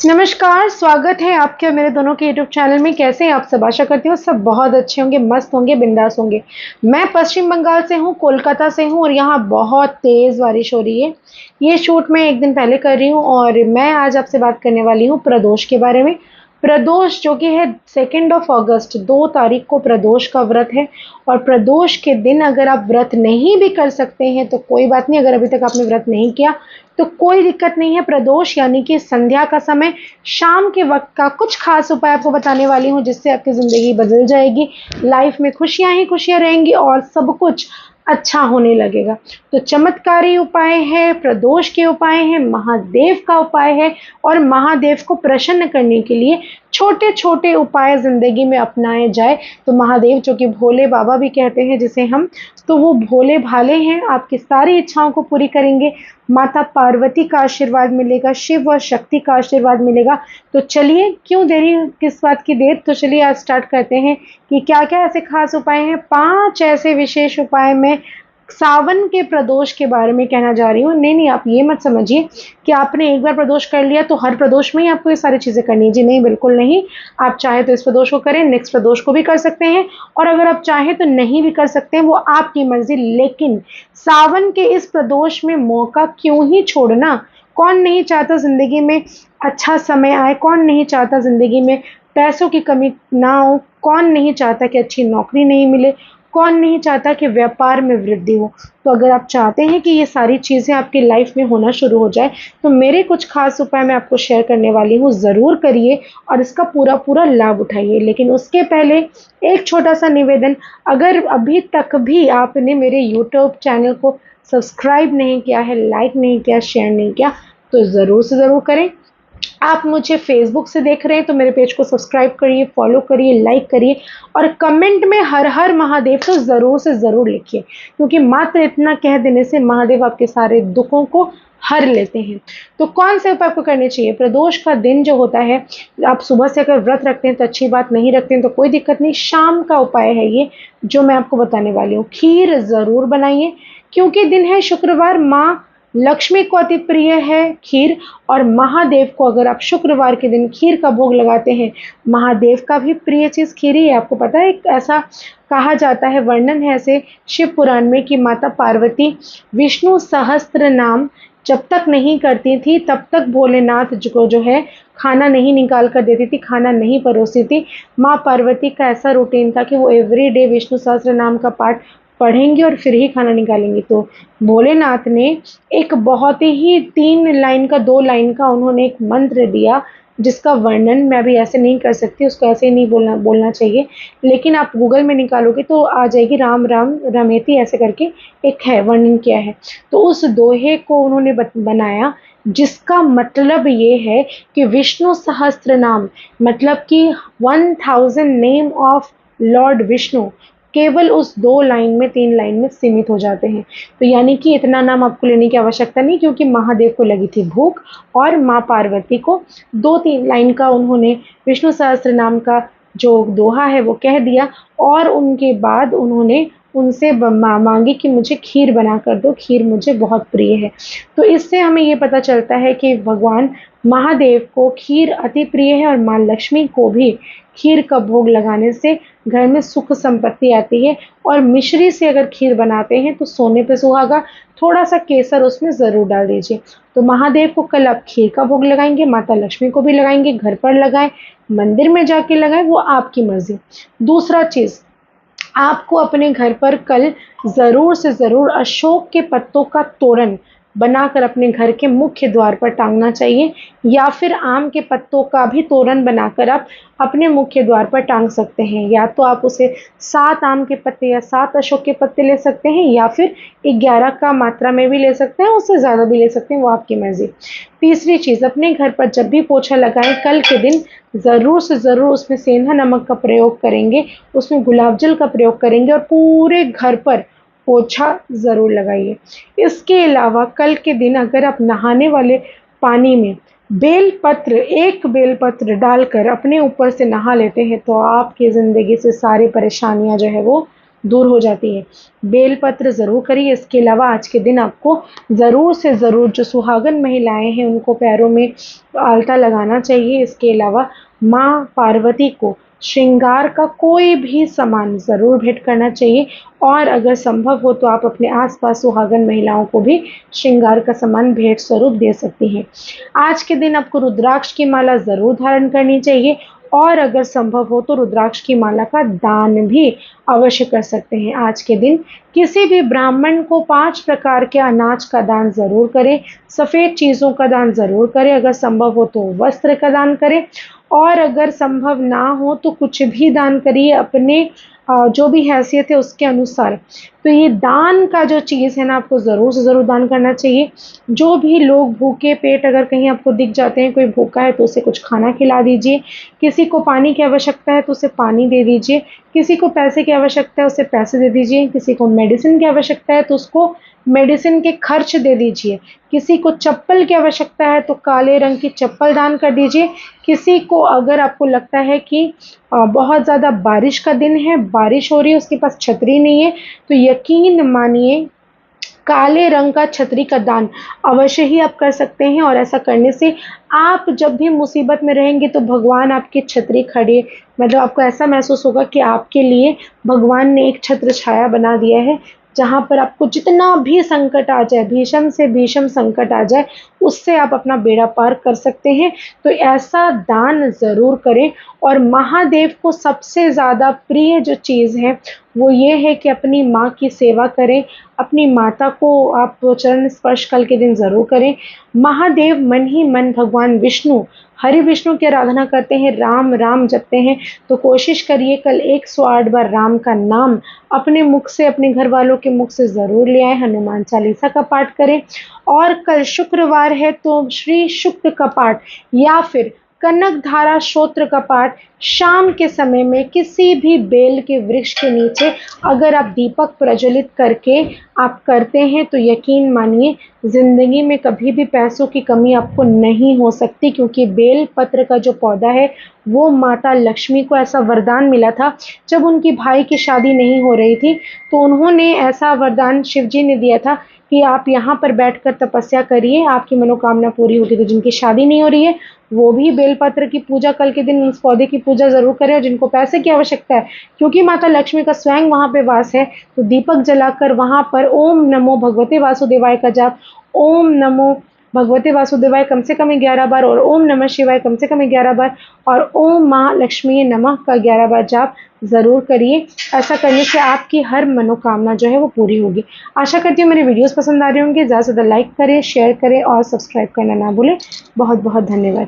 नमस्कार, स्वागत है आपके और मेरे दोनों के यूट्यूब चैनल में। कैसे हैं आप सब? आशा करती हूँ सब बहुत अच्छे होंगे, मस्त होंगे, बिंदास होंगे। मैं पश्चिम बंगाल से हूँ, कोलकाता से हूँ और यहाँ बहुत तेज़ बारिश हो रही है। ये शूट मैं एक दिन पहले कर रही हूँ और मैं आज आपसे बात करने वाली हूँ प्रदोष के बारे में। प्रदोष जो कि है 2 अगस्त, 2 तारीख को प्रदोष का व्रत है। और प्रदोष के दिन अगर आप व्रत नहीं भी कर सकते हैं तो कोई बात नहीं, अगर अभी तक आपने व्रत नहीं किया तो कोई दिक्कत नहीं है। प्रदोष यानी कि संध्या का समय, शाम के वक्त का कुछ खास उपाय आपको बताने वाली हूँ जिससे आपकी ज़िंदगी बदल जाएगी। लाइफ में खुशियाँ ही खुशियाँ रहेंगी और सब कुछ अच्छा होने लगेगा। तो चमत्कारी उपाय है, प्रदोष के उपाय हैं, महादेव का उपाय है और महादेव को प्रसन्न करने के लिए छोटे छोटे उपाय ज़िंदगी में अपनाए जाए तो महादेव, जो कि भोले बाबा भी कहते हैं जिसे हम, तो वो भोले भाले हैं, आपकी सारी इच्छाओं को पूरी करेंगे। माता पार्वती का आशीर्वाद मिलेगा, शिव और शक्ति का आशीर्वाद मिलेगा। तो चलिए, क्यों देरी, किस बात की देर, तो चलिए आज स्टार्ट करते हैं कि क्या क्या ऐसे खास उपाय हैं। 5 ऐसे विशेष उपाय मैं सावन के प्रदोष के बारे में कहना जा रही हूँ। नहीं, आप ये मत समझिए कि आपने एक बार प्रदोष कर लिया तो हर प्रदोष में ही आपको ये सारी चीज़ें करनी है। जी नहीं, बिल्कुल नहीं। आप चाहे तो इस प्रदोष को करें, नेक्स्ट प्रदोष को भी कर सकते हैं और अगर आप चाहें तो नहीं भी कर सकते हैं, वो आपकी मर्जी। लेकिन सावन के इस प्रदोष में मौका क्यों ही छोड़ना? कौन नहीं चाहता ज़िंदगी में अच्छा समय आए? कौन नहीं चाहता ज़िंदगी में पैसों की कमी ना हो? कौन नहीं चाहता कि अच्छी नौकरी नहीं मिले? कौन नहीं चाहता कि व्यापार में वृद्धि हो? तो अगर आप चाहते हैं कि ये सारी चीज़ें आपकी लाइफ में होना शुरू हो जाए तो मेरे कुछ खास उपाय मैं आपको शेयर करने वाली हूँ। ज़रूर करिए और इसका पूरा पूरा लाभ उठाइए। लेकिन उसके पहले एक छोटा सा निवेदन, अगर अभी तक भी आपने मेरे यूट्यूब चैनल को सब्सक्राइब नहीं किया है, लाइक नहीं किया, शेयर नहीं किया, तो ज़रूर से ज़रूर करें। आप मुझे फेसबुक से देख रहे हैं तो मेरे पेज को सब्सक्राइब करिए, फॉलो करिए, लाइक करिए और कमेंट में हर हर महादेव तो ज़रूर से ज़रूर लिखिए, क्योंकि मात्र इतना कह देने से महादेव आपके सारे दुखों को हर लेते हैं। तो कौन से उपाय आपको करने चाहिए? प्रदोष का दिन जो होता है, आप सुबह से अगर व्रत रखते हैं तो अच्छी बात, नहीं रखते हैं तो कोई दिक्कत नहीं। शाम का उपाय है ये जो मैं आपको बताने वाली हूँ। खीर ज़रूर बनाइए, क्योंकि दिन है शुक्रवार, माँ लक्ष्मी को अति प्रिय है खीर। और महादेव को अगर आप शुक्रवार के दिन खीर का भोग लगाते हैं, महादेव का भी प्रिय चीज़ खीर ही है। आपको पता है, एक ऐसा कहा जाता है, वर्णन है ऐसे शिव पुराण में कि माता पार्वती विष्णु सहस्त्र नाम जब तक नहीं करती थी तब तक भोलेनाथ को जो है खाना नहीं निकाल कर देती थी, खाना नहीं परोसती थी। माँ पार्वती का ऐसा रूटीन था कि वो एवरीडे विष्णु सहस्त्र नाम का पाठ पढ़ेंगी और फिर ही खाना निकालेंगी। तो भोलेनाथ ने एक बहुत ही 3 लाइन का, 2 लाइन का उन्होंने एक मंत्र दिया जिसका वर्णन मैं अभी ऐसे नहीं कर सकती, उसको ऐसे ही नहीं बोलना चाहिए। लेकिन आप गूगल में निकालोगे तो आ जाएगी, राम राम रमेती ऐसे करके एक है, वर्णन किया है। तो उस दोहे को उन्होंने बनाया, जिसका मतलब ये है कि विष्णु सहस्त्र नाम, मतलब कि 1000 नेम ऑफ लॉर्ड विष्णु केवल उस 2 लाइन में, 3 लाइन में सीमित हो जाते हैं। तो यानी कि इतना नाम आपको लेने की आवश्यकता नहीं, क्योंकि महादेव को लगी थी भूख और माँ पार्वती को 2-3 लाइन का उन्होंने विष्णु सहस्त्र नाम का जो दोहा है वो कह दिया और उनके बाद उन्होंने उनसे मांगी कि मुझे खीर बना कर दो, खीर मुझे बहुत प्रिय है। तो इससे हमें ये पता चलता है कि भगवान महादेव को खीर अति प्रिय है और माँ लक्ष्मी को भी खीर का भोग लगाने से घर में सुख संपत्ति आती है। और मिश्री से अगर खीर बनाते हैं तो सोने पे सुहागा, थोड़ा सा केसर उसमें ज़रूर डाल दीजिए। तो महादेव को कल आप खीर का भोग लगाएंगे, माता लक्ष्मी को भी लगाएंगे, घर पर लगाएं, मंदिर में जाके लगाएं, वो आपकी मर्जी। दूसरा चीज़, आपको अपने घर पर कल ज़रूर से ज़रूर अशोक के पत्तों का तोरण बनाकर अपने घर के मुख्य द्वार पर टांगना चाहिए, या फिर आम के पत्तों का भी तोरण बनाकर आप अपने मुख्य द्वार पर टांग सकते हैं। या तो आप उसे 7 आम के पत्ते या 7 अशोक के पत्ते ले सकते हैं, या फिर 11 का मात्रा में भी ले सकते हैं, उससे ज़्यादा भी ले सकते हैं, वो आपकी मर्ज़ी। तीसरी चीज़, अपने घर पर जब भी पोछा लगाएं कल के दिन ज़रूर से ज़रूर उसमें सेंधा नमक का प्रयोग करेंगे, उसमें गुलाब जल का प्रयोग करेंगे और पूरे घर पर पोछा ज़रूर लगाइए। इसके अलावा कल के दिन अगर आप नहाने वाले पानी में बेलपत्र, 1 बेलपत्र डालकर अपने ऊपर से नहा लेते हैं तो आपकी ज़िंदगी से सारी परेशानियां जो है वो दूर हो जाती है। बेलपत्र ज़रूर करिए। इसके अलावा आज के दिन आपको ज़रूर से ज़रूर जो सुहागन महिलाएं हैं उनको पैरों में आल्ता लगाना चाहिए। इसके अलावा माँ पार्वती को श्रृंगार का कोई भी सामान ज़रूर भेंट करना चाहिए और अगर संभव हो तो आप अपने आसपास सुहागन महिलाओं को भी श्रृंगार का सामान भेंट स्वरूप दे सकती हैं। आज के दिन आपको रुद्राक्ष की माला ज़रूर धारण करनी चाहिए और अगर संभव हो तो रुद्राक्ष की माला का दान भी अवश्य कर सकते हैं। आज के दिन किसी भी ब्राह्मण को 5 प्रकार के अनाज का दान ज़रूर करें, सफ़ेद चीज़ों का दान ज़रूर करें, अगर संभव हो तो वस्त्र का दान करें और अगर संभव ना हो तो कुछ भी दान करिए अपने जो भी हैसियत है उसके अनुसार। तो ये दान का जो चीज़ है ना आपको ज़रूर से ज़रूर दान करना चाहिए। जो भी लोग भूखे पेट अगर कहीं आपको दिख जाते हैं, कोई भूखा है तो उसे कुछ खाना खिला दीजिए, किसी को पानी की आवश्यकता है तो उसे पानी दे दीजिए, किसी को पैसे की आवश्यकता है उसे पैसे दे दीजिए, किसी को मेडिसिन की आवश्यकता है तो उसको मेडिसिन के खर्च दे दीजिए, किसी को चप्पल की आवश्यकता है तो काले रंग की चप्पल दान कर दीजिए, किसी को अगर आपको लगता है कि बहुत ज़्यादा बारिश का दिन है, बारिश हो रही है, उसके पास छतरी नहीं है, तो यकीन मानिए काले रंग का छतरी का दान अवश्य ही आप कर सकते हैं और ऐसा करने से आप जब भी मुसीबत में रहेंगे तो भगवान आपकी छतरी खड़े मतलब आपको ऐसा महसूस होगा कि आपके लिए भगवान ने एक छत्र छाया बना दिया है, जहाँ पर आपको जितना भी संकट आ जाए, भीषण से भीषण संकट आ जाए, उससे आप अपना बेड़ा पार कर सकते हैं। तो ऐसा दान ज़रूर करें और महादेव को सबसे ज़्यादा प्रिय जो चीज़ है वो ये है कि अपनी माँ की सेवा करें, अपनी माता को आप चरण स्पर्श कल के दिन ज़रूर करें। महादेव मन ही मन भगवान विष्णु, हरि विष्णु की आराधना करते हैं, राम राम जपते हैं, तो कोशिश करिए कल 108 बार राम का नाम अपने मुख से, अपने घर वालों के मुख से ज़रूर ले आएँ। हनुमान चालीसा का पाठ करें और कल शुक्रवार है तो श्री शुक्र का पाठ या फिर कनक धारा स्तोत्र का पाठ शाम के समय में किसी भी बेल के वृक्ष के नीचे अगर आप दीपक प्रज्वलित करके आप करते हैं तो यकीन मानिए ज़िंदगी में कभी भी पैसों की कमी आपको नहीं हो सकती, क्योंकि बेल पत्र का जो पौधा है वो माता लक्ष्मी को ऐसा वरदान मिला था जब उनकी भाई की शादी नहीं हो रही थी, तो उन्होंने ऐसा वरदान शिव जी ने दिया था कि आप यहाँ पर बैठकर तपस्या करिए, आपकी मनोकामना पूरी होगी। तो जिनकी शादी नहीं हो रही है वो भी बेलपत्र की पूजा कल के दिन उस पौधे की पूजा ज़रूर करें, और जिनको पैसे की आवश्यकता है क्योंकि माता लक्ष्मी का स्वयं वहाँ पे वास है तो दीपक जलाकर वहाँ पर ओम नमो भगवते वासुदेवाय का जाप, ओम नमो भगवते वासुदेवाय कम से कम 11 बार और ओम नमः शिवाय कम से कम 11 बार और ओम महालक्ष्मी नमः का 11 बार जाप ज़रूर करिए। ऐसा करने से आपकी हर मनोकामना जो है वो पूरी होगी। आशा करती हूँ मेरे वीडियोस पसंद आ रहे होंगे। ज़्यादा से ज़्यादा लाइक करें, शेयर करें और सब्सक्राइब करना ना भूलें। बहुत बहुत धन्यवाद।